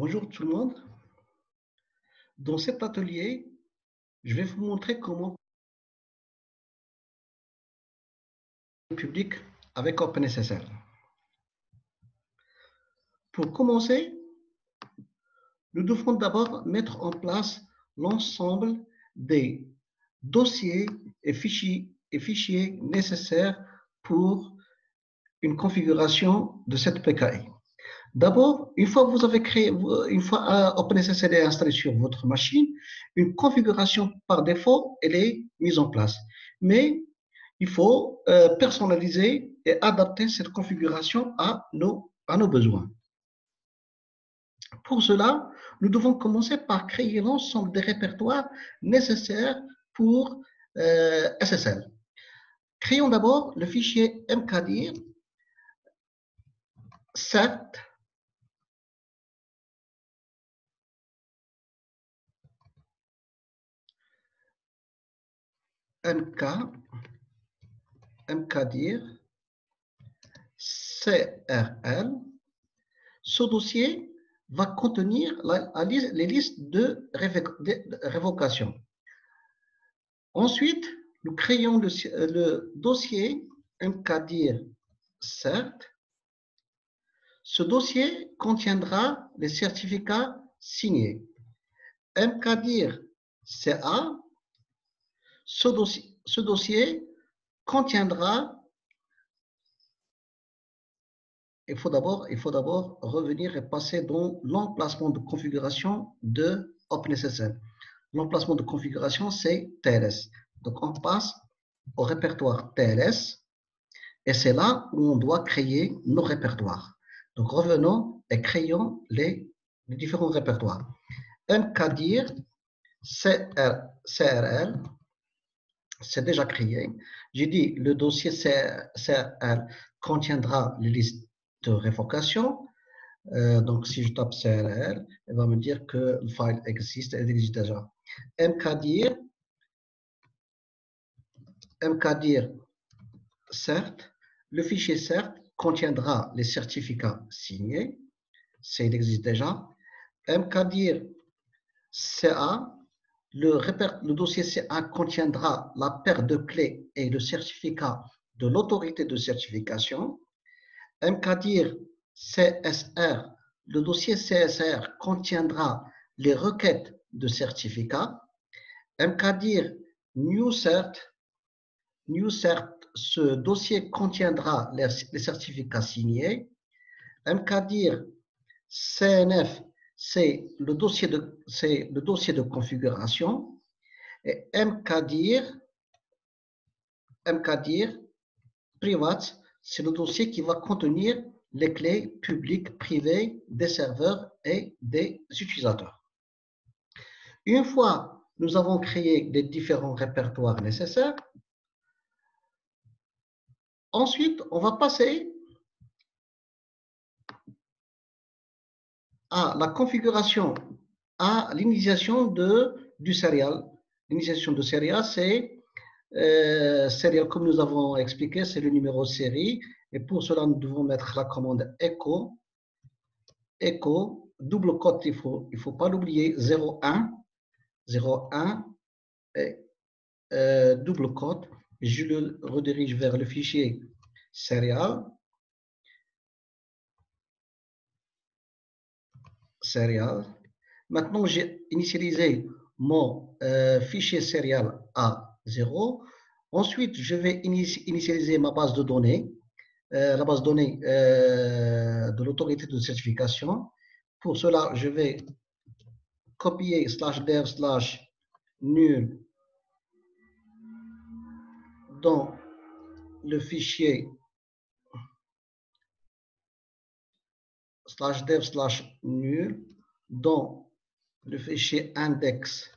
Bonjour tout le monde. Dans cet atelier, je vais vous montrer comment public avec OpenSSL. Pour commencer, nous devons d'abord mettre en place l'ensemble des dossiers et fichiers nécessaires pour une configuration de cette PKI. D'abord, une fois que vous avez créé, une fois OpenSSL est installé sur votre machine, une configuration par défaut, elle est mise en place. Mais il faut personnaliser et adapter cette configuration à nos besoins. Pour cela, nous devons commencer par créer l'ensemble des répertoires nécessaires pour SSL. Créons d'abord le fichier mkdir 7 mkdir CRL. Ce dossier va contenir les listes de révocation. Ensuite, nous créons le dossier mkdir cert. Ce dossier contiendra les certificats signés. mkdir CA. Ce dossier contiendra. Il faut d'abord revenir et passer dans l'emplacement de configuration de OpenSSL. L'emplacement de configuration, c'est TLS. Donc, on passe au répertoire TLS et c'est là où on doit créer nos répertoires. Donc, revenons et créons les différents répertoires. mkdir CRL, c'est déjà créé. J'ai dit le dossier CRL contiendra les listes de révocation. Donc, si je tape CRL, elle va me dire que le file existe, elle existe déjà. mkdir cert, le fichier cert contiendra les certificats signés, il existe déjà. mkdir CA, le dossier CA contiendra la paire de clés et le certificat de l'autorité de certification. mkdir CSR, le dossier CSR contiendra les requêtes de certificats. mkdir newcert, ce dossier contiendra les certificats signés. mkdir CNF, c'est le dossier de configuration. Et mkdir privat, c'est le dossier qui va contenir les clés publiques, privées des serveurs et des utilisateurs. Une fois nous avons créé les différents répertoires nécessaires, ensuite, on va passer à la configuration, à l'initiation du serial. L'initiation de serial, c'est serial, comme nous avons expliqué, c'est le numéro série. Et pour cela, nous devons mettre la commande echo, double quote, il faut pas l'oublier, 01, et double quote. Je le redirige vers le fichier serial. Maintenant, j'ai initialisé mon fichier serial à 0. Ensuite, je vais initialiser ma base de données, la base de données de l'autorité de certification. Pour cela, je vais copier /dev/nul dans le fichier /dev/nul dans le fichier index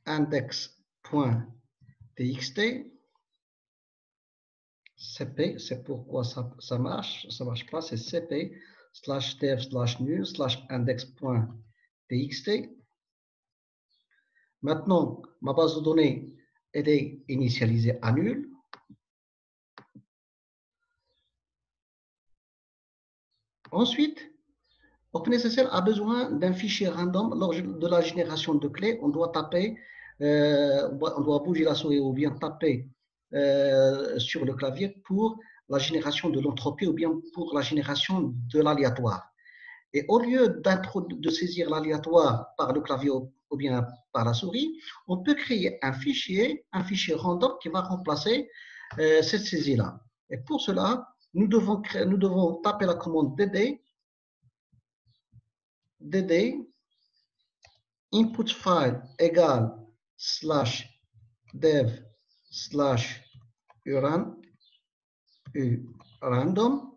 index.txt. CP, c'est pourquoi ça marche pas, c'est CP /dev/nul/index.txt. Maintenant, ma base de données, elle est initialisée à nul. Ensuite, OpenSSL a besoin d'un fichier random lors de la génération de clés. On doit taper, on doit bouger la souris ou bien taper sur le clavier pour la génération de l'entropie ou bien pour la génération de l'aléatoire. Et au lieu de saisir l'aléatoire par le clavier ou bien par la souris, on peut créer un fichier random qui va remplacer cette saisie-là. Et pour cela, nous devons taper la commande dd input file égale /dev /random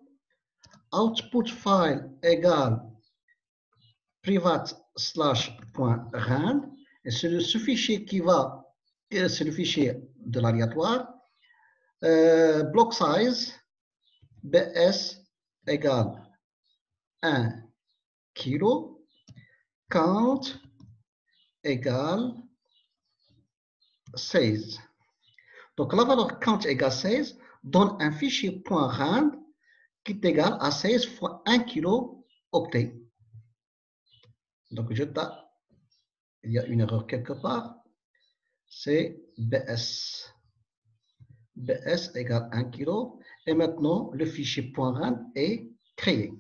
output file égale privat/.rand et c'est ce fichier qui va, c'est le fichier de l'aléatoire, block size bs égale 1 kilo, count égale 16. Donc la valeur count égale 16 donne un fichier .rand qui est égal à 16 fois 1 kilo octet. Donc je tape, il y a une erreur quelque part, c'est BS. BS égale 1 kilo. Et maintenant, le fichier .rand est créé.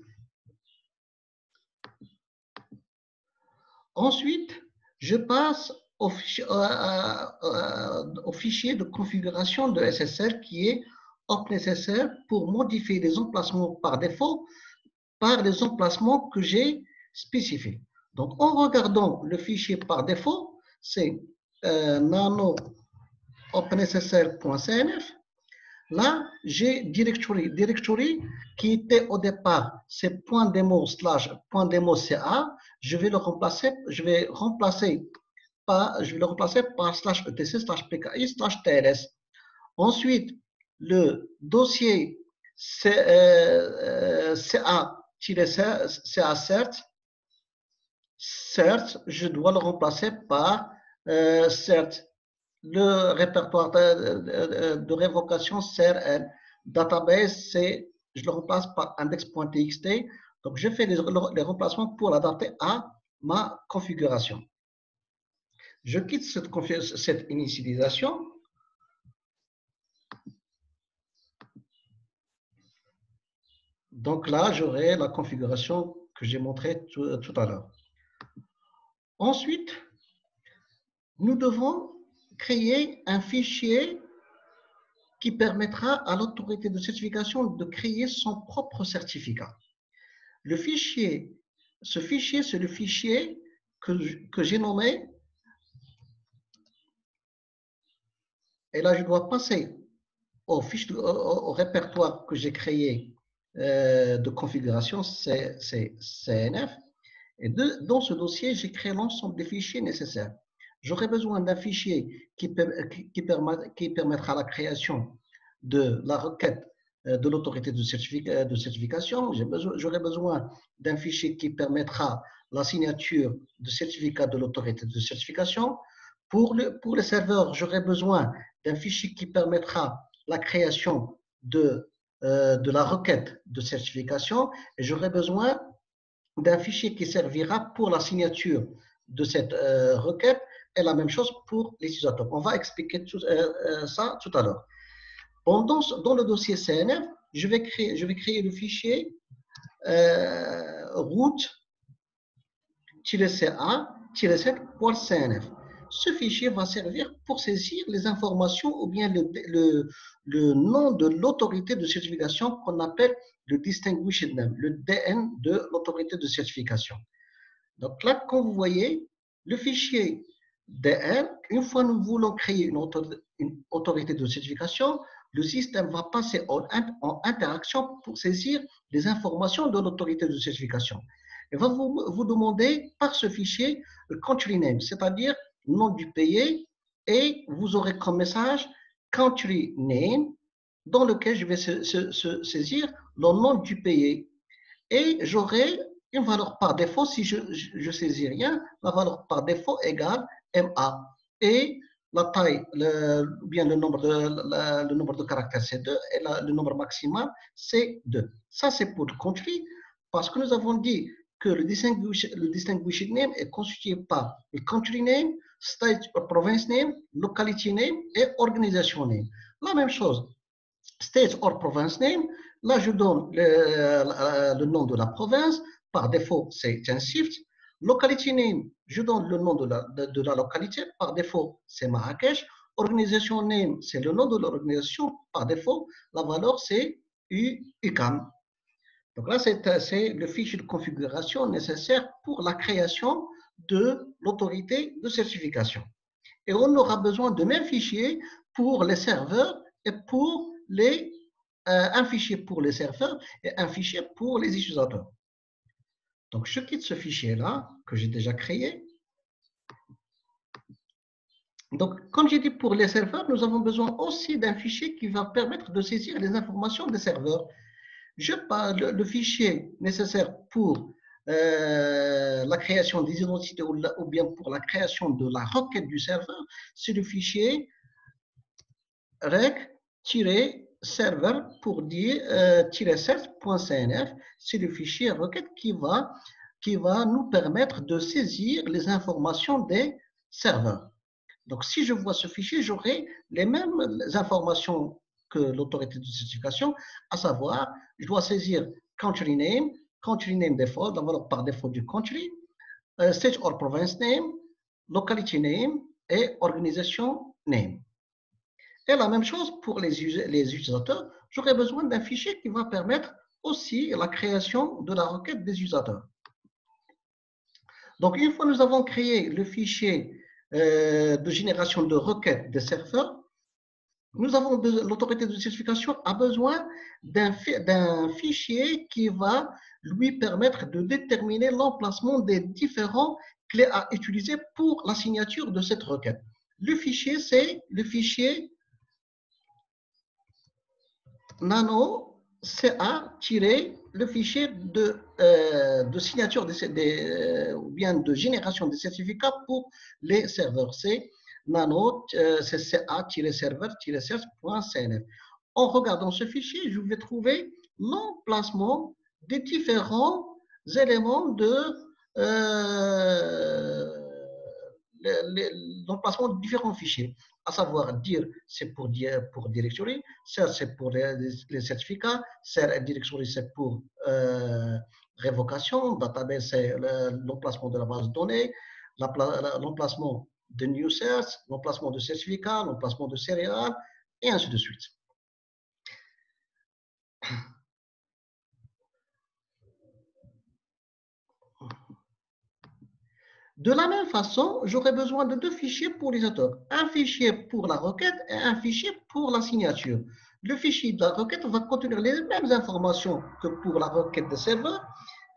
Ensuite, je passe au fichier de configuration de SSL qui est OpenSSL pour modifier les emplacements par défaut par les emplacements que j'ai spécifiés. Donc, en regardant le fichier par défaut, c'est nano OpenSSL.cnf. Là, j'ai directory qui était au départ, c'est .demo .demo.ca. Je vais le remplacer, par /etc/pki/tls. Ensuite, le dossier cert, je dois le remplacer par cert. Le répertoire de révocation CRL. Database, je le remplace par index.txt. Donc, je fais les remplacements pour l'adapter à ma configuration. Je quitte cette initialisation. Donc là, j'aurai la configuration que j'ai montrée tout à l'heure. Ensuite, nous devons créer un fichier qui permettra à l'autorité de certification de créer son propre certificat. Ce fichier, c'est le fichier que j'ai nommé. Et là, je dois passer au répertoire que j'ai créé de configuration CNF. Et dans ce dossier, j'ai créé l'ensemble des fichiers nécessaires. J'aurai besoin d'un fichier qui permettra la création de la requête de l'autorité de certification. J'aurai besoin d'un fichier qui permettra la signature de certificat de l'autorité de certification. Pour les serveurs, j'aurai besoin d'un fichier qui permettra la création de la requête de certification et j'aurai besoin d'un fichier qui servira pour la signature de cette requête et la même chose pour les utilisateurs. On va expliquer ça tout à l'heure. Dans le dossier CNF, je vais créer le fichier route-ca-7.cnf. Ce fichier va servir pour saisir les informations ou bien le nom de l'autorité de certification qu'on appelle le Distinguished Name, le DN de l'autorité de certification. Donc là, comme vous voyez, le fichier DN, une fois nous voulons créer une autorité de certification, le système va passer en interaction pour saisir les informations de l'autorité de certification. Il va vous demander par ce fichier le country name, c'est-à-dire le nom du pays, et vous aurez comme message country name, dans lequel je vais saisir le nom du pays. Et j'aurai une valeur par défaut, si je ne saisis rien, la valeur par défaut égale MA. Et la taille, bien le nombre de caractères, c'est 2, et le nombre maximal, c'est 2. Ça, c'est pour le country. Parce que nous avons dit que le distinguished name est constitué par le country name, state or province name, locality name et organisation name. La même chose, state or province name, là je donne le nom de la province, par défaut c'est un shift. Locality name, je donne le nom de la localité, par défaut c'est Marrakech. Organisation name, c'est le nom de l'organisation, par défaut la valeur c'est UCAM. Donc là, c'est le fichier de configuration nécessaire pour la création de l'autorité de certification. Et on aura besoin de même fichier pour les serveurs et pour un fichier pour les serveurs et un fichier pour les utilisateurs. Donc, je quitte ce fichier-là que j'ai déjà créé. Donc, comme j'ai dit pour les serveurs, nous avons besoin aussi d'un fichier qui va permettre de saisir les informations des serveurs. Je parle le fichier nécessaire pour la création des identités ou bien pour la création de la requête du serveur, c'est le fichier rec-server pour dire -cert.cnf. C'est le fichier requête qui va nous permettre de saisir les informations des serveurs. Donc, si je vois ce fichier, j'aurai les mêmes informations que l'autorité de certification, à savoir, je dois saisir country name default, la valeur par défaut du country, state or province name, locality name et organisation name. Et la même chose pour les utilisateurs, j'aurai besoin d'un fichier qui va permettre aussi la création de la requête des utilisateurs. Donc, une fois nous avons créé le fichier de génération de requêtes des serveurs, l'autorité de certification a besoin d'un fichier qui va lui permettre de déterminer l'emplacement des différents clés à utiliser pour la signature de cette requête. Le fichier, c'est le fichier nano CA- le fichier de signature ou bien de génération des certificats pour les serveurs. C'est nano ca-server-cert.cnf. En regardant ce fichier, je vais trouver l'emplacement des différents éléments de l'emplacement de différents fichiers, à savoir dire c'est pour directory, c'est pour les certificats, directory c'est pour révocation, database c'est l'emplacement de la base de données, l'emplacement de new certs, l'emplacement de certificat, l'emplacement de céréales, et ainsi de suite. De la même façon, j'aurai besoin de deux fichiers pour les auteurs. Un fichier pour la requête et un fichier pour la signature. Le fichier de la requête va contenir les mêmes informations que pour la requête de serveur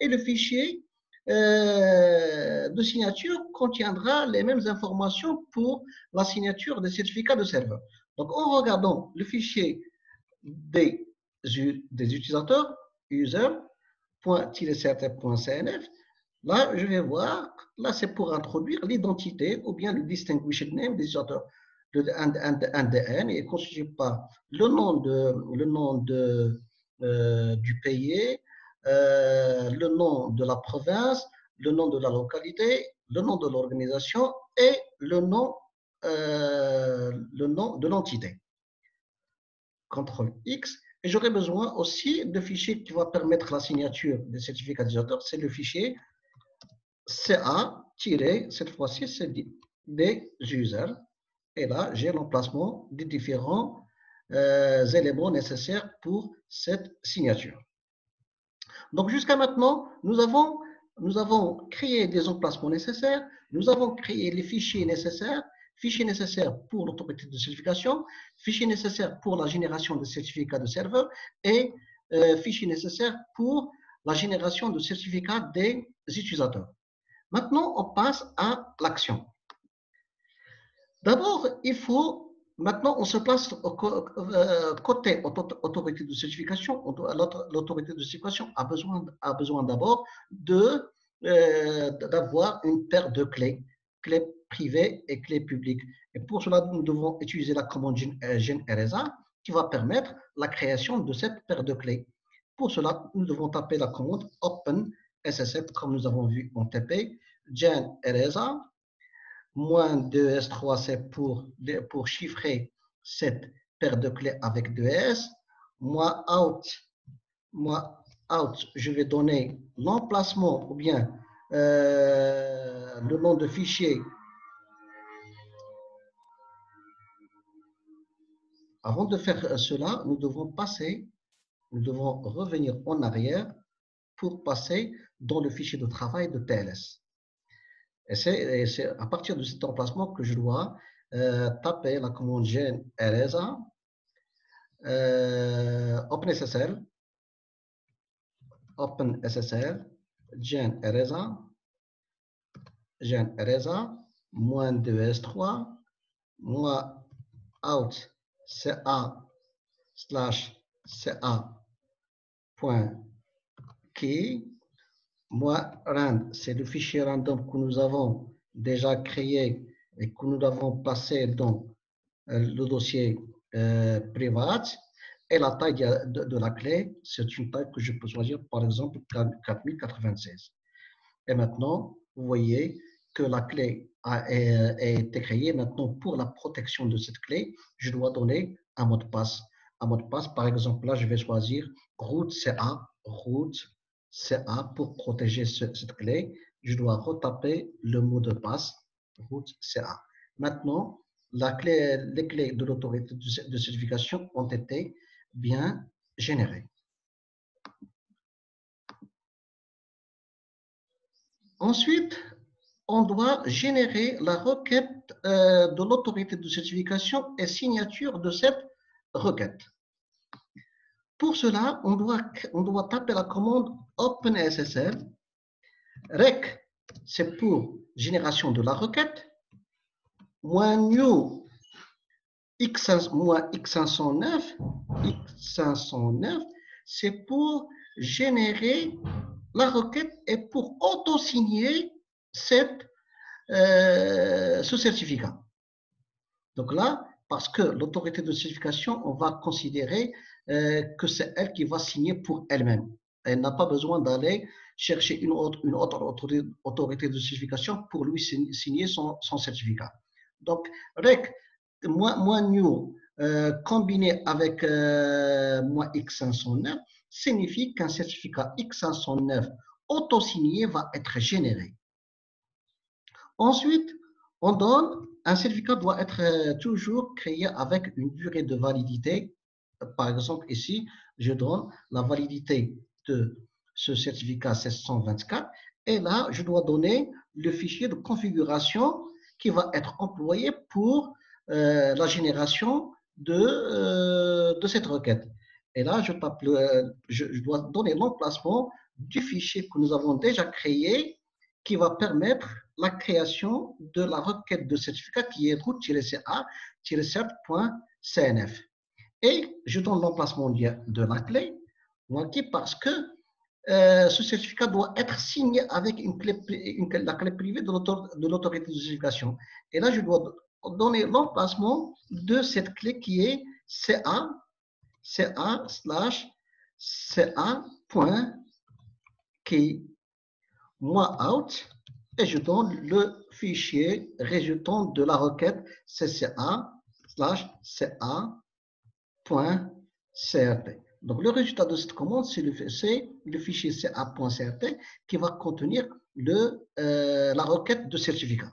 et le fichier de signature contiendra les mêmes informations pour la signature des certificats de serveur. Donc, en regardant le fichier des utilisateurs, user.cert.cnf, là, je vais voir, là, c'est pour introduire l'identité ou bien le distinguished name des utilisateurs. Un DN est constitué par le nom du pays, le nom de la province, le nom de la localité, le nom de l'organisation et le nom de l'entité. CTRL X. Et j'aurai besoin aussi de fichiers qui va permettre la signature des certificats d'utilisateur. C'est le fichier CA- cette fois-ci, c'est des users. Et là, j'ai l'emplacement des différents éléments nécessaires pour cette signature. Donc, jusqu'à maintenant, nous avons créé des emplacements nécessaires, nous avons créé les fichiers nécessaires pour l'autorité de certification, fichiers nécessaires pour la génération de certificats de serveur et fichiers nécessaires pour la génération de certificats des utilisateurs. Maintenant, on passe à l'action. D'abord, maintenant, on se place côté autorité de certification. L'autorité de certification a besoin d'abord d'avoir une paire de clés privées et clés publiques. Et pour cela, nous devons utiliser la commande GenRSA qui va permettre la création de cette paire de clés. Pour cela, nous devons taper la commande Open SSL, comme nous avons vu en TP, gen eresa, moins 2S3, c'est pour chiffrer cette paire de clés avec 2S, moi out, je vais donner l'emplacement ou bien le nom de fichier. Avant de faire cela, nous devons revenir en arrière pour passer dans le fichier de travail de TLS. Et c'est à partir de cet emplacement que je dois taper la commande gen eresa OpenSSL, gen eresa, moins 2S3, moi out ca .key, moi rand, c'est le fichier random que nous avons déjà créé et que nous avons placé dans le dossier private, et la taille de la clé, c'est une taille que je peux choisir, par exemple 4096. Et maintenant, vous voyez que la clé a été créée. Maintenant, pour la protection de cette clé, je dois donner un mot de passe. Un mot de passe, par exemple, là, je vais choisir root CA pour protéger cette clé. Je dois retaper le mot de passe root CA. Maintenant, les clés de l'autorité de certification ont été bien générées. Ensuite, on doit générer la requête de l'autorité de certification et signature de cette requête. Pour cela, on doit taper la commande OpenSSL. Rec, c'est pour génération de la requête. -new x509, c'est pour générer la requête et pour auto-signer ce certificat. Donc là, parce que l'autorité de certification, on va considérer que c'est elle qui va signer pour elle-même. Elle n'a pas besoin d'aller chercher une autre autorité de certification pour lui signer son certificat. Donc, rec -new combiné avec -x509 signifie qu'un certificat x509 auto-signé va être généré. Ensuite, on donne, un certificat doit être toujours créé avec une durée de validité. Par exemple, ici, je donne la validité de ce certificat 724 et là, je dois donner le fichier de configuration qui va être employé pour la génération de cette requête. Et là, je dois donner l'emplacement du fichier que nous avons déjà créé qui va permettre la création de la requête de certificat qui est root-ca-cert.cnf. Et je donne l'emplacement de la clé, parce que ce certificat doit être signé avec la clé privée de l'autorité de certification. Et là, je dois donner l'emplacement de cette clé qui est ca/ca.key. Moi out, et je donne le fichier résultant de la requête cca/ca.crt. Donc, le résultat de cette commande, c'est le fichier ca.crt qui va contenir la requête de certificat.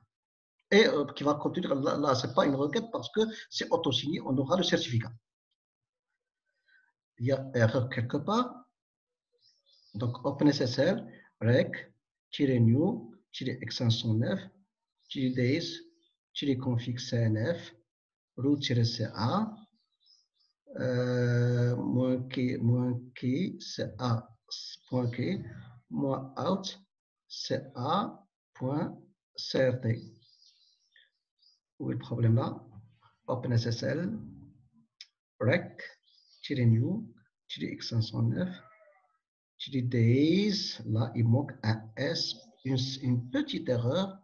Et qui va contenir, là, ce n'est pas une requête parce que c'est auto-signé, on aura le certificat. Il y a erreur quelque part. Donc, OpenSSL, rec-new, -x509, -days, -config cnf, root-ca, -key, ca.key, -out, ca.crt. Où est le problème là? OpenSSL, rec-new, -x509, days, là il manque un S, une petite erreur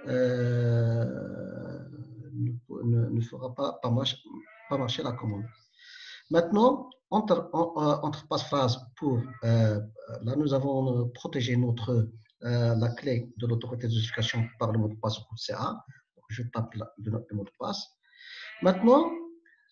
ne fera pas marcher la commande. Maintenant, entre passe-phrase pour, là nous avons protégé la clé de l'autorité de notification par le mot de passe CA. Je tape le mot de passe. Maintenant,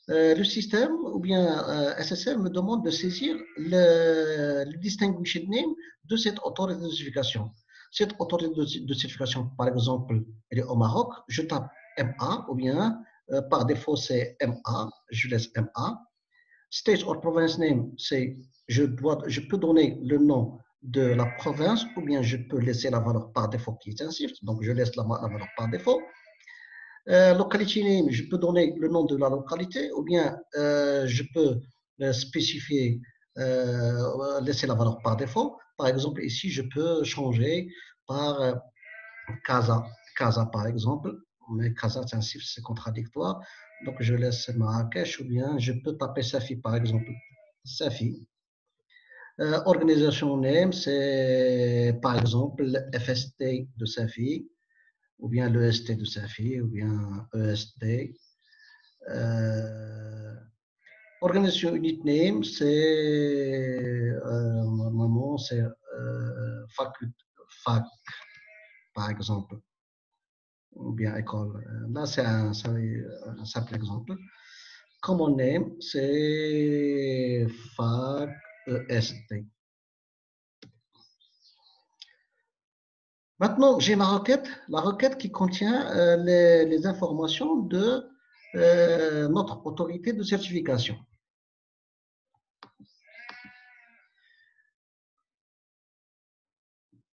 le système ou bien SSL me demande de saisir le distinguished name de cette autorité de notification. Cette autorité de certification, par exemple, elle est au Maroc, je tape MA ou bien par défaut c'est MA, je laisse MA. State or province name, c'est je peux donner le nom de la province ou bien je peux laisser la valeur par défaut qui est ainsi, donc je laisse la valeur par défaut. Locality name, je peux donner le nom de la localité ou bien je peux spécifier, laisser la valeur par défaut. Par exemple, ici, je peux changer par Casa. Casa, par exemple. Mais Casa, c'est contradictoire. Donc, je laisse Marrakech ou bien je peux taper Safi, par exemple. Safi. Organisation name, c'est par exemple FST de Safi, ou bien l'EST de Safi, ou bien EST. Organisation unit name, c'est normalement c'est fac, par exemple, ou bien école. Là, c'est un simple exemple. Common name, c'est fac EST. Maintenant, j'ai la requête qui contient les informations de notre autorité de certification.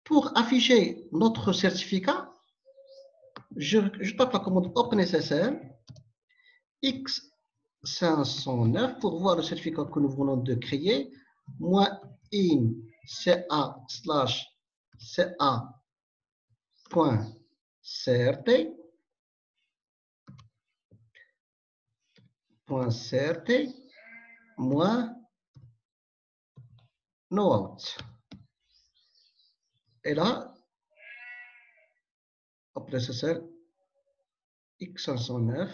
Pour afficher notre certificat, je tape la commande OpenSSL X509 pour voir le certificat que nous venons de créer, -in ca/ca.crt -no-out. Et là, OpenSSL X509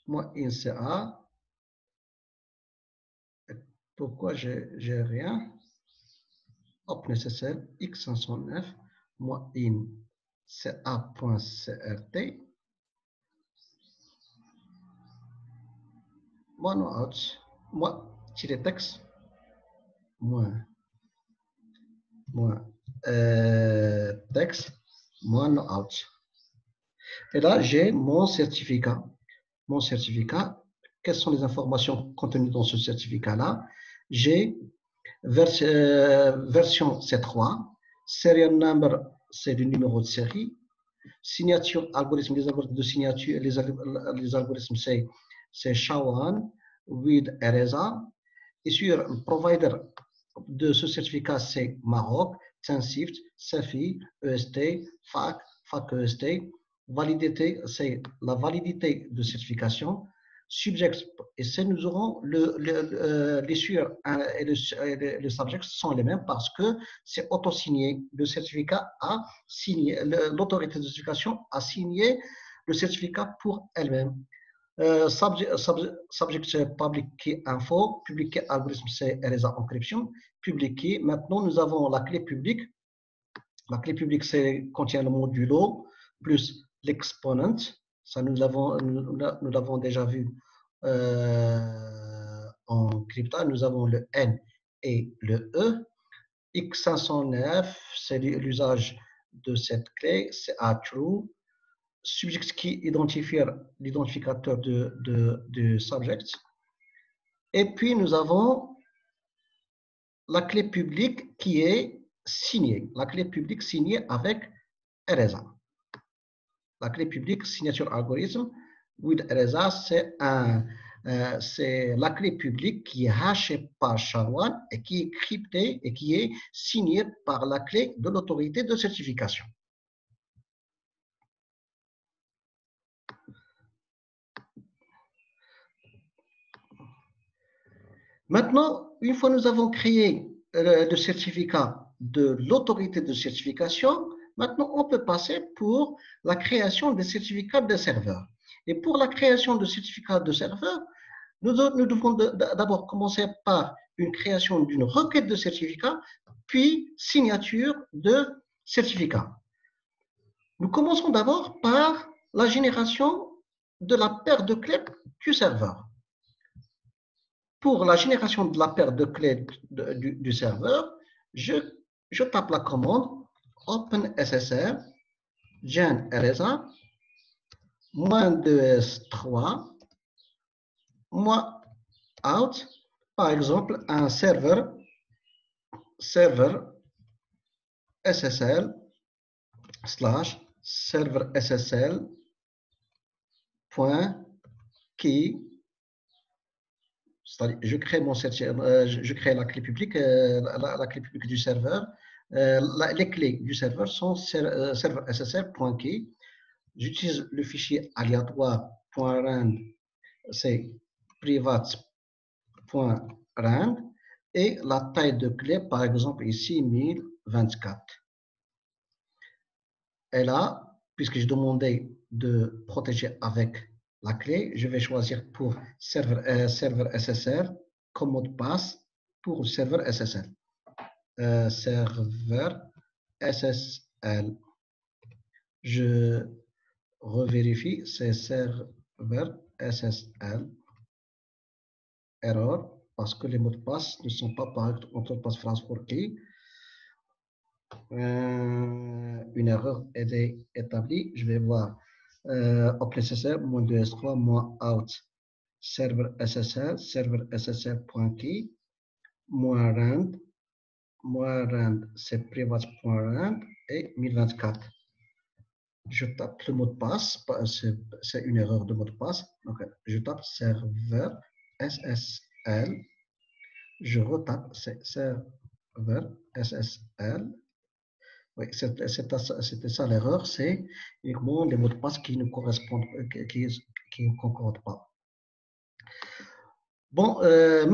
-in-ca. Pourquoi j'ai rien? OpenSSL X509 -in-ca.crt -no-out, -texte, texte, -no-out. Et là, j'ai mon certificat. Mon certificat, quelles sont les informations contenues dans ce certificat-là? J'ai version C3, serial number, c'est le numéro de série, signature, algorithme, les algorithmes de signature, les algorithmes, c'est SHA-1 with ERESA. Et sur le provider de ce certificat, c'est Maroc, Tensift, Safi, EST, FAC, FAC EST. Validité, c'est la validité de certification. Subject, et c'est nous aurons les sueurs et les subjects sont les mêmes parce que c'est auto-signé. Le certificat a signé, l'autorité de certification a signé le certificat pour elle-même. Subject c'est public key info, public key algorithme c'est ERESA encryption, public key. Maintenant nous avons la clé publique. La clé publique contient le modulo plus l'exponent. Ça nous l'avons déjà vu en crypta. Nous avons le N et le E. X509, c'est l'usage de cette clé, c'est à true. Subject key identifier l'identificateur de subject. Et puis nous avons la clé publique qui est signée. La clé publique signée avec ERESA. La clé publique signature algorithme with ERESA, c'est la clé publique qui est hashée par SHA-1 et qui est cryptée et qui est signée par la clé de l'autorité de certification. Maintenant, une fois nous avons créé le certificat de l'autorité de certification, maintenant on peut passer pour la création des certificats de serveur. Et pour la création de certificats de serveur, nous devons d'abord commencer par une création d'une requête de certificat, puis signature de certificat. Nous commençons d'abord par la génération de la paire de clés du serveur. Pour la génération de la paire de clés du serveur, je tape la commande OpenSSL gen RSA -2s3 -out, par exemple, un serveur SSL / serveur SSL point key. Je crée je crée la clé publique, la clé publique du serveur. Les clés du serveur sont serveur SSL.key. J'utilise le fichier aléatoire.rand, c'est private.rand, et la taille de clé, par exemple ici 1024. Et là, puisque je demandais de protéger avec la clé, je vais choisir pour serveur SSL comme mot de passe pour le serveur SSL. Serveur SSL. Je revérifie, c'est serveur SSL. Erreur, parce que les mots de passe ne sont pas pareils entre passe phrase pour qui. Une erreur est établie. Je vais voir OpenSSL -2s3 -out serveur SSL.key -rand c'est private.rand et 1024. Je tape le mot de passe, c'est une erreur de mot de passe. Donc, je tape serveur SSL. Je retape serveur SSL. Oui, c'était ça l'erreur, c'est uniquement les mots de passe qui ne correspondent, qui ne concordent pas. Bon,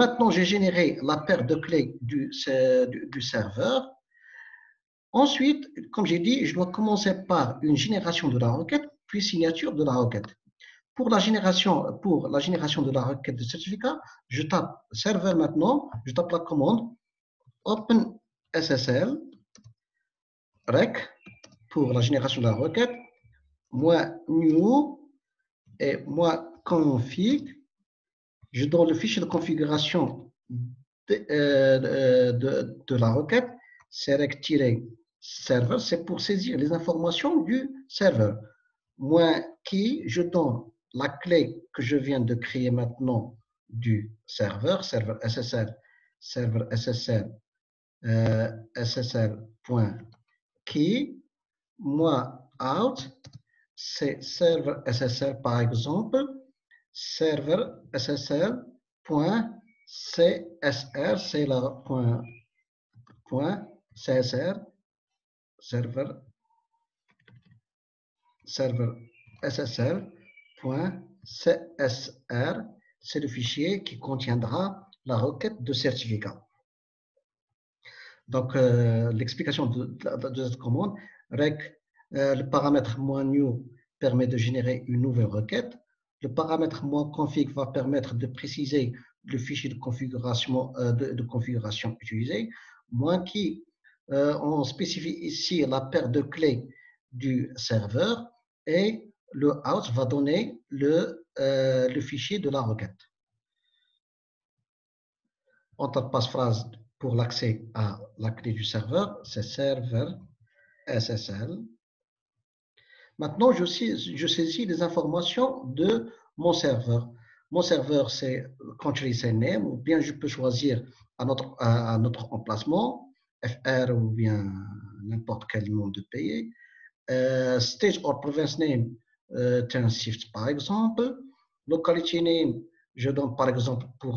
maintenant j'ai généré la paire de clés du serveur. Ensuite, comme j'ai dit, je dois commencer par une génération de la requête, puis signature de la requête. Pour la génération de la requête de certificat, je tape serveur maintenant, je tape la commande OpenSSL rec pour la génération de la requête, -new et -config. Je donne le fichier de configuration de la requête, serveur, c'est pour saisir les informations du serveur. -key, je donne la clé que je viens de créer maintenant du serveur SSL, serveur SSL, SSL.key, -out, c'est serveur SSL par exemple, serveur SSL.csr, c'est la .csr, serveur SSL.csr, c'est le fichier qui contiendra la requête de certificat. Donc, l'explication de cette commande, le paramètre -new permet de générer une nouvelle requête. Le paramètre -config va permettre de préciser le fichier de configuration, utilisé. -key, on spécifie ici la paire de clés du serveur et le out va donner le fichier de la requête. On tape passe-phrase pour l'accès à la clé du serveur, c'est serveur SSL. Maintenant, je saisis les informations de mon serveur. Mon serveur, c'est country, c'est name, ou bien je peux choisir à notre emplacement, FR ou bien n'importe quel nom de pays. State or province name, turn shift par exemple. Locality name, je donne par exemple pour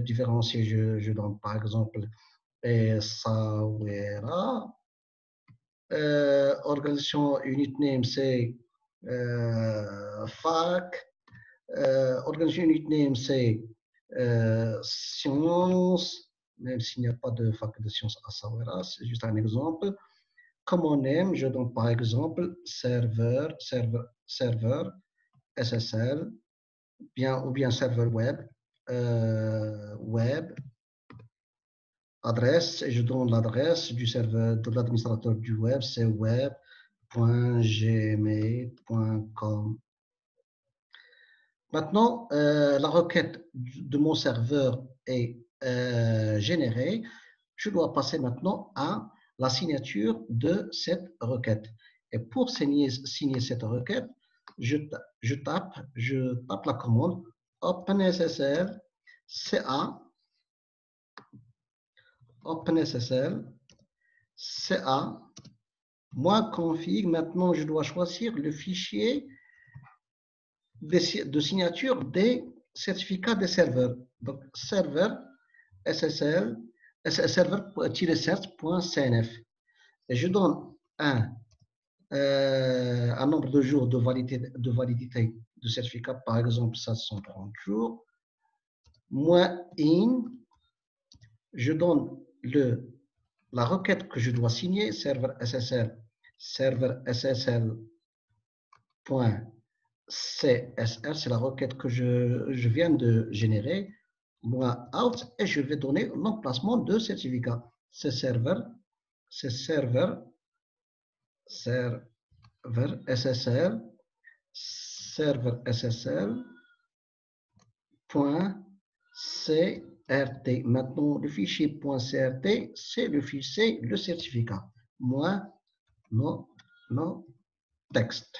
différencier, je donne par exemple Essaouira. Organisation unit name, c'est FAC. Organisation unit name, c'est science, même s'il n'y a pas de fac de sciences à Essaouira, c'est juste un exemple. Common name, je donne par exemple serveur SSL ou bien serveur web, adresse, et je donne l'adresse du serveur de l'administrateur du web, c'est web.gmail.com. Maintenant, la requête de mon serveur est générée. Je dois passer maintenant à la signature de cette requête. Et pour signer cette requête, je tape la commande OpenSSL CA -config. Maintenant, je dois choisir le fichier de signature des certificats des serveurs. Donc, serveur SSL, serveur-cert.cnf. Et je donne un nombre de jours de validité de certificat, par exemple 730 jours, moins in, je donne la requête que je dois signer, serveur SSL .csr, c'est la requête que je viens de générer, moins out, et je vais donner l'emplacement de certificat. C'est serveur SSL .crt. Maintenant, le fichier .crt, c'est le fichier, le certificat. Moins non texte.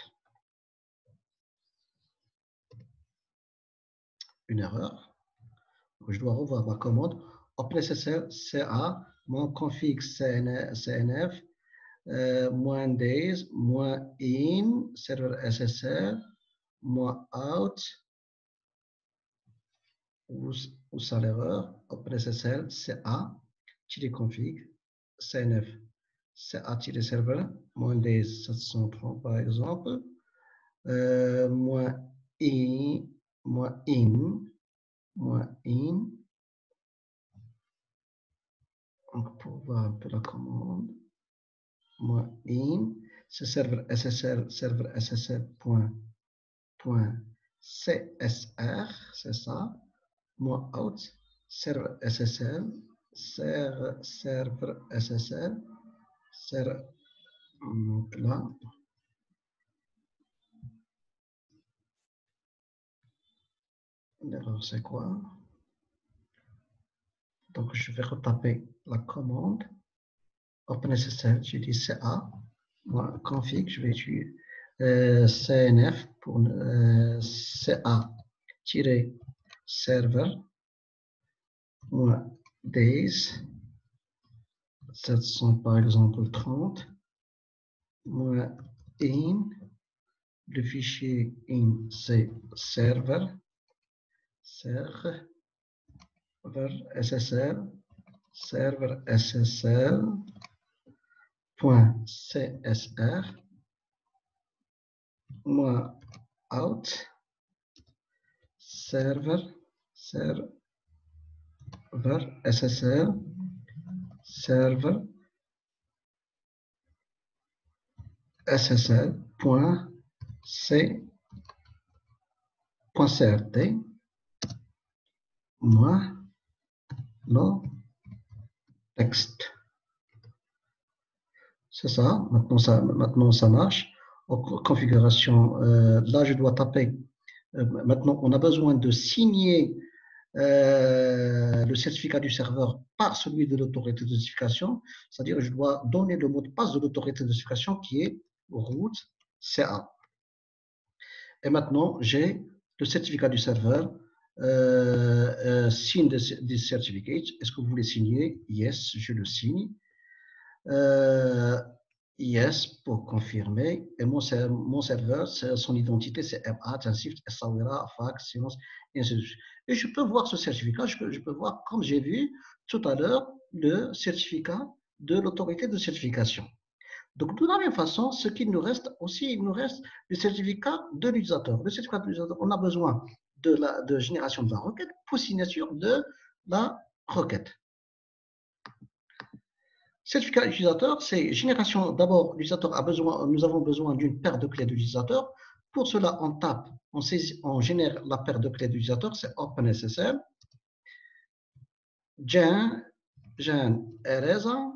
Une erreur. Je dois revoir ma commande. OpenSSL CA, -config CNF, -days, -in, serveur SSL, -out, où ça l'erreur, OpenSSL CA, -config, CNF, CA-serveur, -days 730 par exemple, -in, pour voir un peu la commande, -in, c'est serveur SSL, .csr, c'est ça, -out, serveur SSL, serveur SSL, là, l'erreur c'est quoi? Donc je vais retaper la commande OpenSSL, j'ai dit CA, config, je vais utiliser CNF pour CA-serveur, days, 700 par exemple 30, in, le fichier in c'est serveur SSL, serveur SSL .csr, out, serveur SSL, serveur SSL .crt, texte. C'est ça. Maintenant ça marche. En configuration, là je dois taper. Maintenant, on a besoin de signer le certificat du serveur par celui de l'autorité de certification. C'est-à-dire, je dois donner le mot de passe de l'autorité de certification qui est root CA. Et maintenant, j'ai le certificat du serveur. Sign the certificate. Est-ce que vous voulez signer? Yes, je le signe. Yes, pour confirmer. Et mon serveur, son identité, c'est MA, Tansif, Sawira, Fax, Silence, et ainsi de suite. Et je peux voir ce certificat, je peux voir, comme j'ai vu tout à l'heure, le certificat de l'autorité de certification. Donc, de la même façon, ce qu'il nous reste aussi, il nous reste le certificat de l'utilisateur. Le certificat de l'utilisateur, on a besoin de génération de la requête pour signature de la requête. Certificat utilisateur, c'est génération. D'abord, l'utilisateur a besoin, nous avons besoin d'une paire de clés de l'utilisateur Pour cela, on tape, on génère la paire de clés d'utilisateur, c'est OpenSSL. Gen RSA,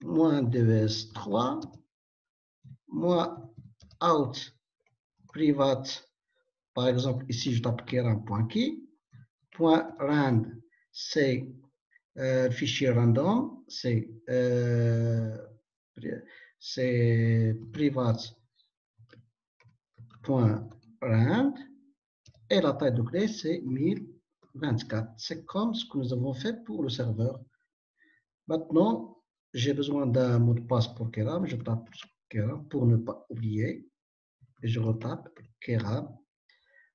moins -2S3, moins out private, par exemple, ici je tape keram.key, .rand, c'est fichier random, c'est private.rand, et la taille de clé, c'est 1024. C'est comme ce que nous avons fait pour le serveur. Maintenant, j'ai besoin d'un mot de passe pour Keram. Je tape Keram pour ne pas oublier. Et je retape Keram.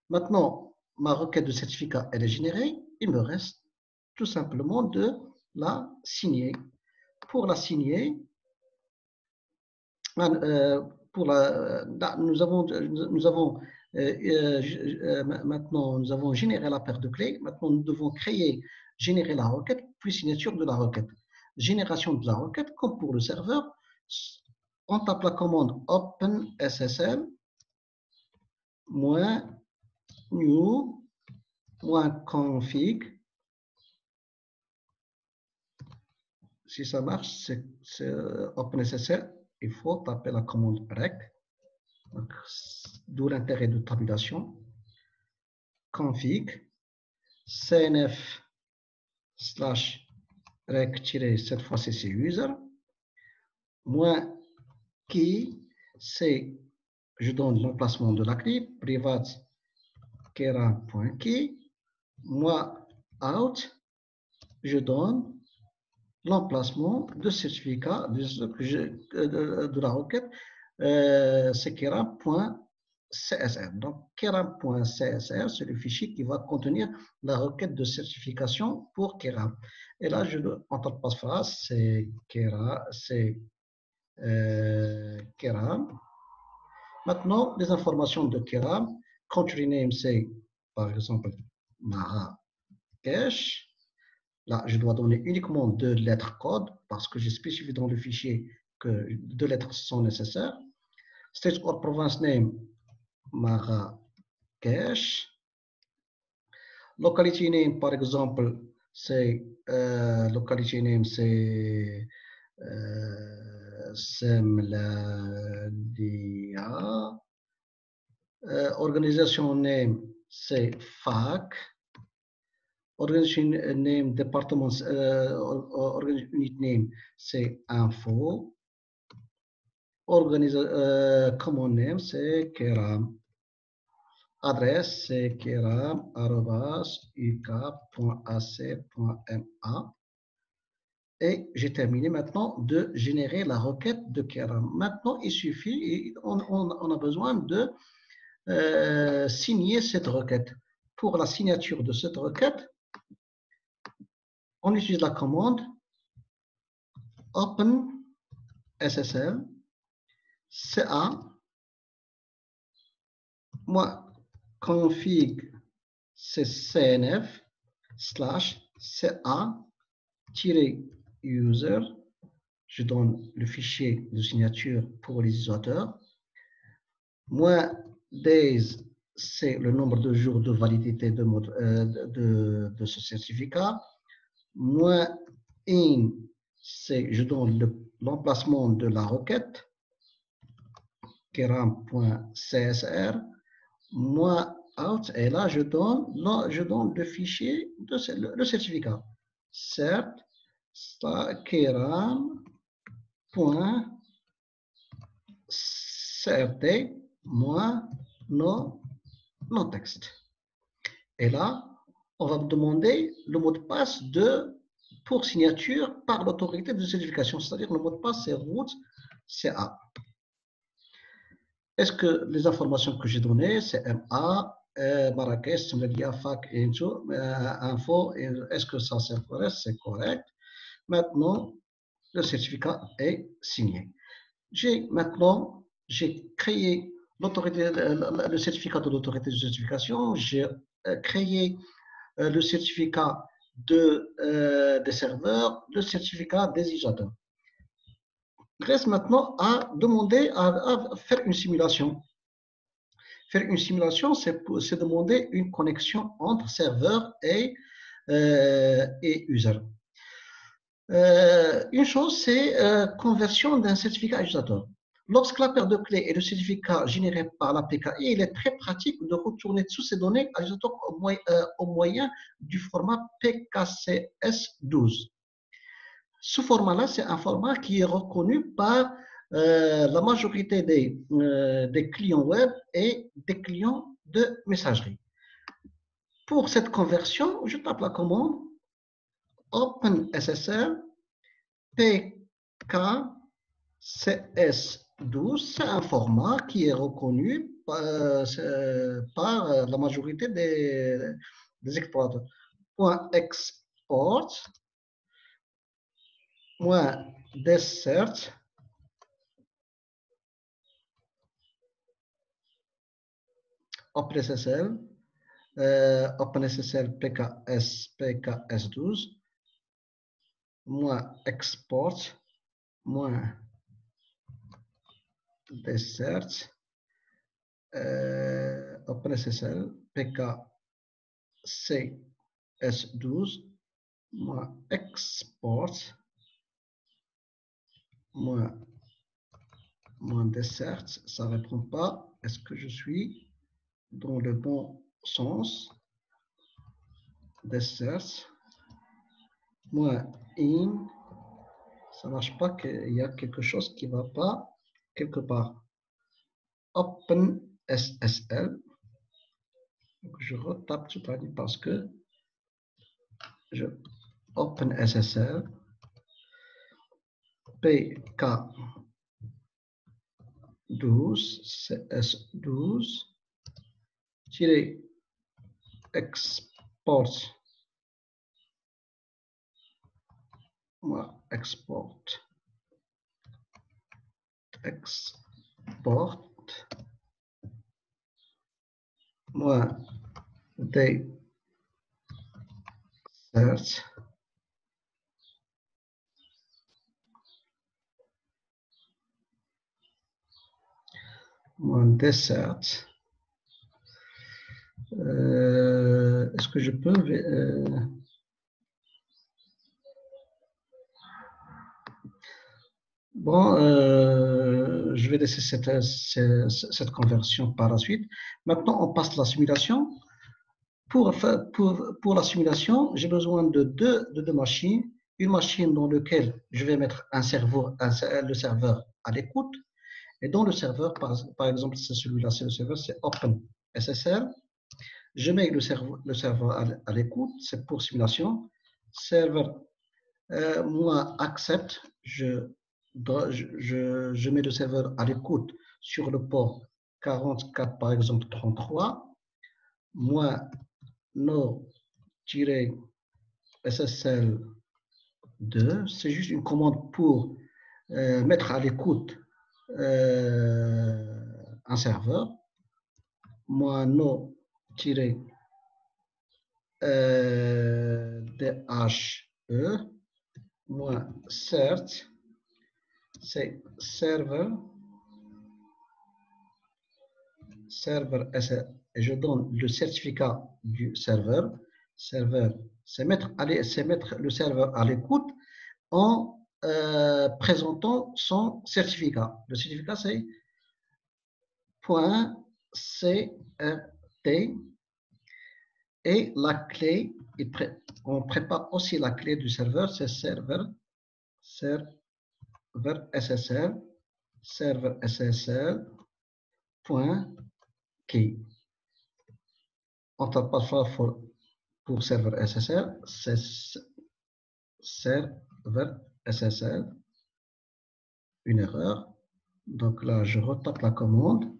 Maintenant, ma requête de certificat, elle est générée. Il me reste tout simplement de la signer. Pour la signer, maintenant, nous avons généré la paire de clés. Maintenant, nous devons générer la requête, puis signature de la requête. Génération de la requête, comme pour le serveur, on tape la commande OpenSSL -new -config. Si ça marche, c'est OpenSSL. Il faut taper la commande rec, d'où l'intérêt de tabulation. Config cnf/rec- cette fois-ci c'est user -key, c'est je donne l'emplacement de la clé private keram.key, -out, je donne l'emplacement de certificat de la requête, c'est keram.csr. Donc, keram.csr, c'est le fichier qui va contenir la requête de certification pour Keram. Et là, entre passe-phrase, c'est Keram. Maintenant, les informations de Keram, country name, c'est par exemple Marrakech. Là, je dois donner uniquement 2 lettres code parce que j'ai spécifié dans le fichier que 2 lettres sont nécessaires. State or province name, Marrakech. Locality name, par exemple, c'est locality name, c'est Semladia. Organisation name, c'est FAC. Organization name, département, unit name, c'est info. Common name, c'est Keram. Adresse, c'est keram@uk.ac.ma. Et j'ai terminé maintenant de générer la requête de Keram. Maintenant, il suffit, on a besoin de signer cette requête. Pour la signature de cette requête, on utilise la commande OpenSSL CA config CNF /CA-user. Je donne le fichier de signature pour les utilisateurs. -days, c'est le nombre de jours de validité de ce certificat. -in, c'est je donne l'emplacement de la requête, keram.csr. -out, et là je donne le fichier le certificat. Cert keram.crt no texte. Et là, on va me demander le mot de passe pour signature par l'autorité de certification, c'est-à-dire le mot de passe c'est root CA. Est-ce que les informations que j'ai données, c'est MA, Marrakech, Somalia, FAC, info, est-ce que ça c'est correct? C'est correct. Maintenant, le certificat est signé. Maintenant, j'ai créé le certificat de l'autorité de certification, j'ai créé le certificat des serveurs, le certificat des utilisateurs. Il reste maintenant à demander à faire une simulation. Faire une simulation, c'est demander une connexion entre serveur et user. Une chose, c'est conversion d'un certificat utilisateur. Lorsque la paire de clés et le certificat généré par l'APK, il est très pratique de retourner toutes ces données à l'utilisateur au moyen du format PKCS12. Ce format-là, c'est un format qui est reconnu par la majorité des clients web et des clients de messagerie. Pour cette conversion, je tape la commande OpenSSL PKCS12. C'est un format qui est reconnu par la majorité des exploiteurs. .export .desert OpenSSL OpenSSL PKS12 export desert OpenSSL PKCS12 export desert. Ça ne répond pas. Est-ce que je suis dans le bon sens? Desert in, ça ne marche pas, qu'il y a quelque chose qui ne va pas quelque part. OpenSSL, je retape tout à l'heure parce que je OpenSSL PK12 CS12 export export desert desert. Est-ce que je peux bon, je vais laisser cette conversion par la suite. Maintenant, on passe à la simulation. Pour la simulation, j'ai besoin de deux machines. Une machine dans laquelle je vais mettre le serveur à l'écoute. Et dans le serveur, par exemple, c'est celui-là, c'est le serveur, c'est OpenSSL. Je mets le serveur à l'écoute, c'est pour simulation. Serveur, moi, accepte, je mets le serveur à l'écoute sur le port 44, par exemple, 33. Moi, no-SSL2, c'est juste une commande pour mettre à l'écoute un serveur. Moi, no-DHE, moi, cert, c'est serveur SSL, et je donne le certificat du serveur. Serveur, c'est mettre le serveur à l'écoute en présentant son certificat. Le certificat, c'est .crt et la clé, on prépare aussi la clé du serveur, c'est serveur SSL, serveur SSL, .key. On tape parfois pour serveur SSL, c'est serveur SSL, une erreur. Donc là, je retape la commande,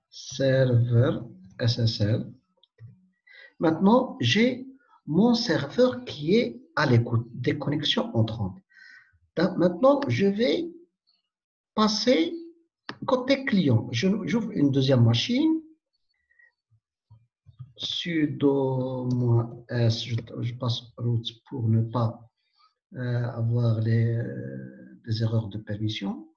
serveur SSL. Maintenant, j'ai mon serveur qui est à l'écoute des connexions entrantes. Maintenant, je vais passer côté client. J'ouvre une deuxième machine. Sudo-s, je passe root pour ne pas avoir des erreurs de permission.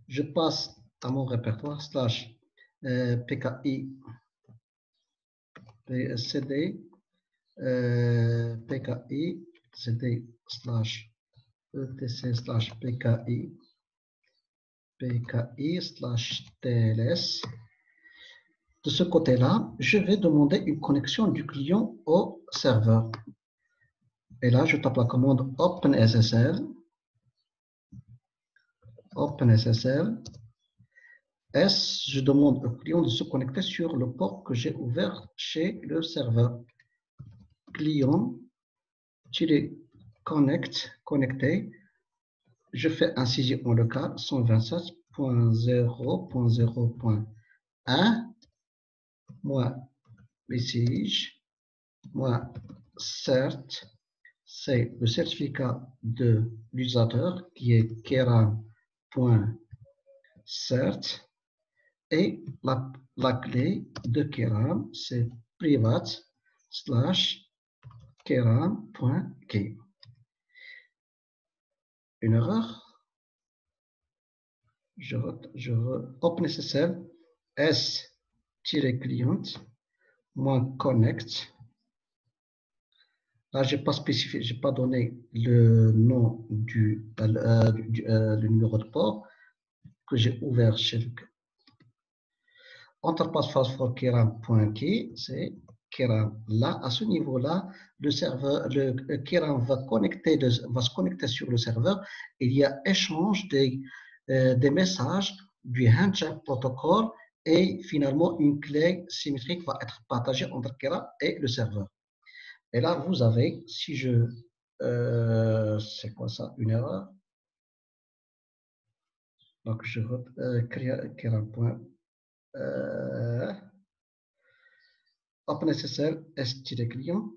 Je passe à mon répertoire slash PKI CD PKI CD slash ETC slash PKI slash TLS. De ce côté-là, je vais demander une connexion du client au serveur. Et là, je tape la commande OpenSSL. OpenSSL. Je demande au client de se connecter sur le port que j'ai ouvert chez le serveur. Client-connecté. Je fais un sigil local 127.0.0.1 moi message moi cert, c'est le certificat de l'utilisateur qui est keram.cert et la clé de Keram c'est private slash keram.key. Une erreur. Je OpenSSL s-client -connect. Là, je n'ai pas spécifié, j'ai pas donné le nom le numéro de port que j'ai ouvert chez le Interface for Keram.key, c'est Keram. Là, à ce niveau-là, le serveur, le Keram va se connecter sur le serveur. Il y a échange des messages du handshake protocol et finalement une clé symétrique va être partagée entre Keram et le serveur. Et là, vous avez, si je... c'est quoi ça? Une erreur? Donc, je Keram. OpenSSL s-client,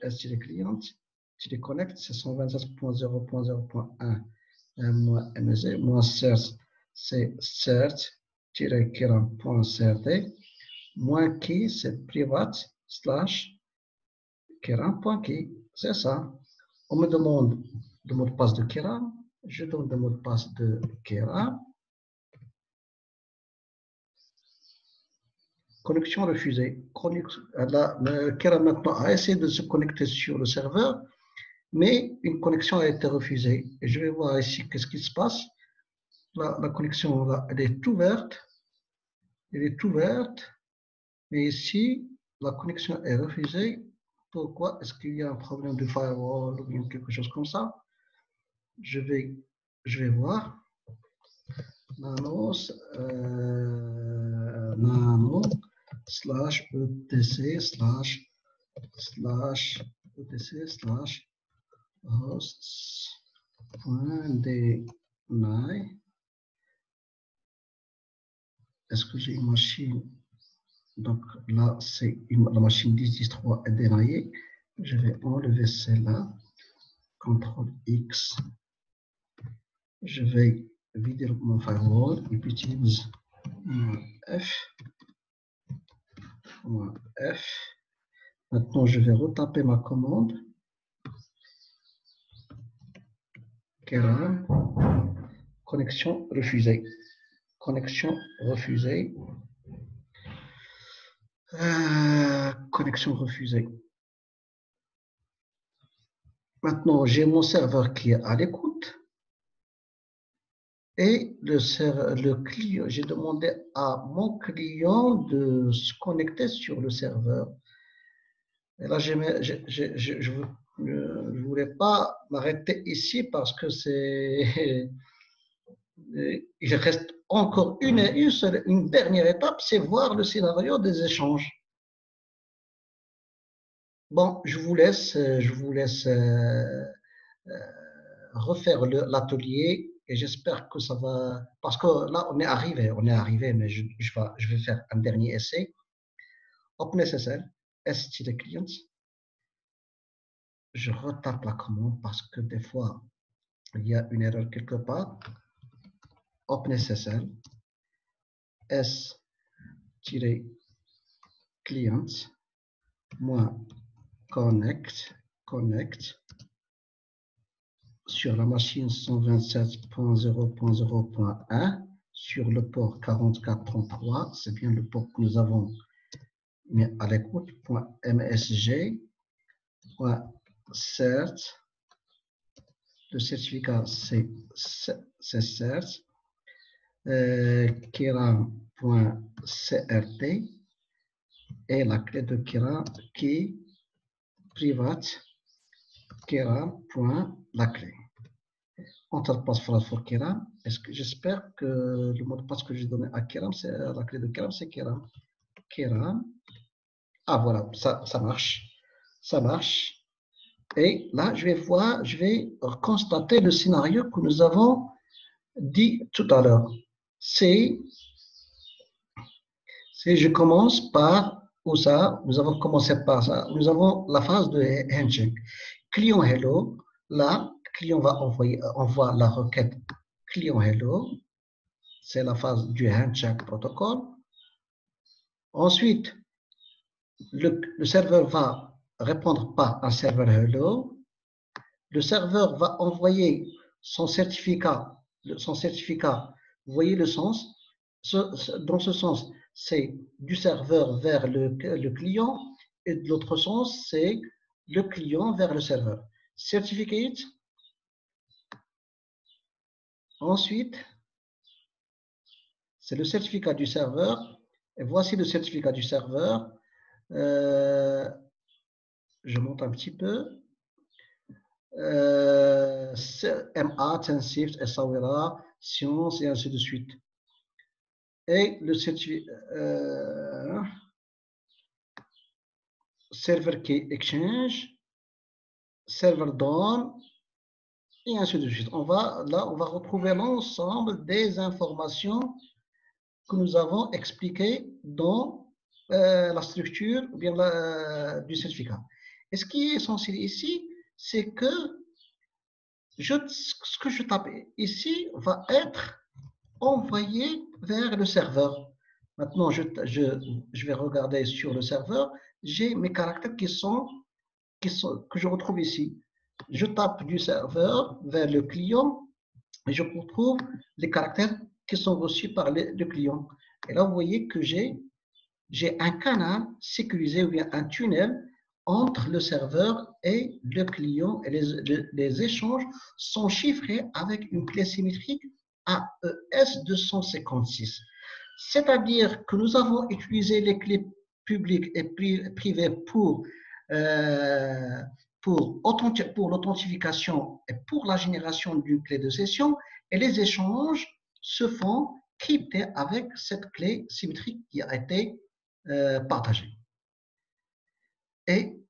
s-client, connect, c'est 127.0.0.1 -mz, -cert, c'est cert-keram.crt, -key, c'est private, slash keram.key, c'est ça. On me demande le mot de passe de Keram, je donne le mot de passe de Keram. Connexion refusée. Keram maintenant a essayé de se connecter sur le serveur, mais une connexion a été refusée. Et je vais voir ici qu'est-ce qui se passe. La connexion, là, elle est ouverte. Elle est ouverte. Mais ici, la connexion est refusée. Pourquoi? Est-ce qu'il y a un problème de firewall ou bien quelque chose comme ça? Je vais voir. Nano slash etc slash etc slash hosts.deny. Est-ce que j'ai une machine? Donc là, c'est la machine 10.10.3 est dénaillée. Je vais enlever celle-là. CTRL X. Je vais vider mon firewall et puis utilise F. Maintenant, je vais retaper ma commande. Keram. Connexion refusée. Connexion refusée. Connexion refusée. Maintenant, j'ai mon serveur qui est à l'écoute. Et le client, j'ai demandé à mon client de se connecter sur le serveur. Et là, je ne voulais pas m'arrêter ici parce que c'est... Il reste encore une dernière étape, c'est voir le scénario des échanges. Bon, je vous laisse refaire l'atelier et j'espère que ça va... Parce que là, on est arrivé, mais je vais faire un dernier essai. OpenSSL, s-client. Je retape la commande parce que des fois, il y a une erreur quelque part. OpenSSL, s-client, -connect, sur la machine 127.0.0.1 sur le port 4433, c'est bien le port que nous avons mis à l'écoute, .msg.cert, le certificat c'est cert, kiram.crt et la clé de Kiram qui private Kiram.la clé. Entre passe phrase pour Kiram. J'espère que le mot de passe que j'ai donné à Kiram, c'est la clé de Kiram, c'est Kiram. Kiram. Ah voilà, ça marche. Ça marche. Et là, je vais constater le scénario que nous avons dit tout à l'heure. C'est je commence par où ça, nous avons commencé par ça. Nous avons la phase de handshake. Client hello, là, client va envoie la requête client hello. C'est la phase du handshake protocole. Ensuite, le serveur va répondre par un serveur hello. Le serveur va envoyer son certificat. Vous voyez le sens? Dans ce sens, c'est du serveur vers le client et de l'autre sens, c'est le client vers le serveur. Certificate. Ensuite, c'est le certificat du serveur. Et voici le certificat du serveur. Je monte un petit peu. MA, Tensift, SAWERA, Science et ainsi de suite. Et le certificat server key exchange, server down, et ainsi de suite. On va retrouver l'ensemble des informations que nous avons expliquées dans la structure ou bien du certificat. Et ce qui est essentiel ici, c'est que ce que je tape ici va être envoyé vers le serveur. Maintenant, je vais regarder sur le serveur. J'ai mes caractères que je retrouve ici. Je tape du serveur vers le client et je retrouve les caractères qui sont reçus par le client. Et là, vous voyez que j'ai un canal sécurisé ou bien un tunnel entre le serveur et le client et les échanges sont chiffrés avec une clé symétrique AES 256. C'est-à-dire que nous avons utilisé les clés publiques et privées pour l'authentification et pour la génération d'une clé de session, et les échanges se font cryptés avec cette clé symétrique qui a été partagée. Et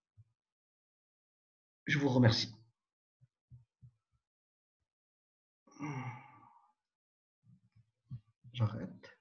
je vous remercie. J'arrête.